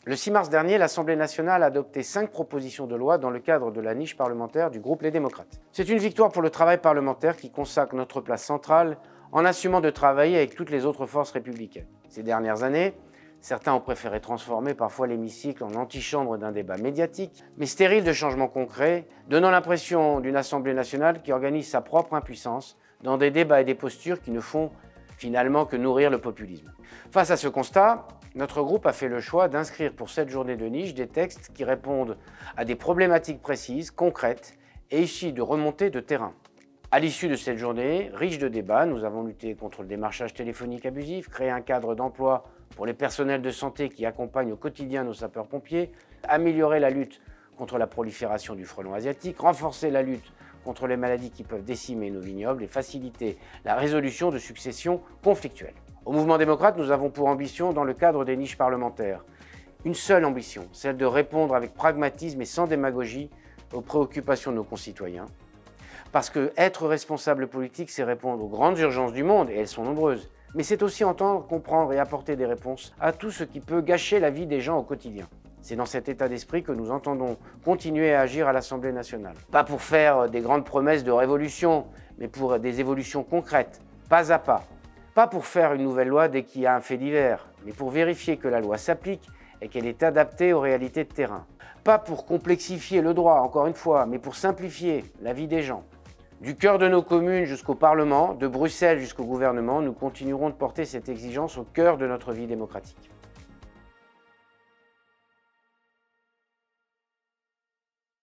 Le 6 mars dernier, l'Assemblée nationale a adopté 5 propositions de loi dans le cadre de la niche parlementaire du groupe Les Démocrates. C'est une victoire pour le travail parlementaire qui consacre notre place centrale en assumant de travailler avec toutes les autres forces républicaines. Ces dernières années, certains ont préféré transformer parfois l'hémicycle en antichambre d'un débat médiatique, mais stérile de changements concrets, donnant l'impression d'une Assemblée nationale qui organise sa propre impuissance dans des débats et des postures qui ne font finalement que nourrir le populisme. Face à ce constat, notre groupe a fait le choix d'inscrire pour cette journée de niche des textes qui répondent à des problématiques précises, concrètes et issues de remontées de terrain. À l'issue de cette journée, riche de débats, nous avons lutté contre le démarchage téléphonique abusif, créé un cadre d'emploi pour les personnels de santé qui accompagnent au quotidien nos sapeurs-pompiers, amélioré la lutte contre la prolifération du frelon asiatique, renforcé la lutte contre les maladies qui peuvent décimer nos vignobles et faciliter la résolution de successions conflictuelles. Au Mouvement démocrate, nous avons pour ambition, dans le cadre des niches parlementaires, une seule ambition, celle de répondre avec pragmatisme et sans démagogie aux préoccupations de nos concitoyens. Parce que être responsable politique, c'est répondre aux grandes urgences du monde, et elles sont nombreuses, mais c'est aussi entendre, comprendre et apporter des réponses à tout ce qui peut gâcher la vie des gens au quotidien. C'est dans cet état d'esprit que nous entendons continuer à agir à l'Assemblée nationale. Pas pour faire des grandes promesses de révolution, mais pour des évolutions concrètes, pas à pas. Pas pour faire une nouvelle loi dès qu'il y a un fait divers, mais pour vérifier que la loi s'applique et qu'elle est adaptée aux réalités de terrain. Pas pour complexifier le droit, encore une fois, mais pour simplifier la vie des gens. Du cœur de nos communes jusqu'au Parlement, de Bruxelles jusqu'au gouvernement, nous continuerons de porter cette exigence au cœur de notre vie démocratique.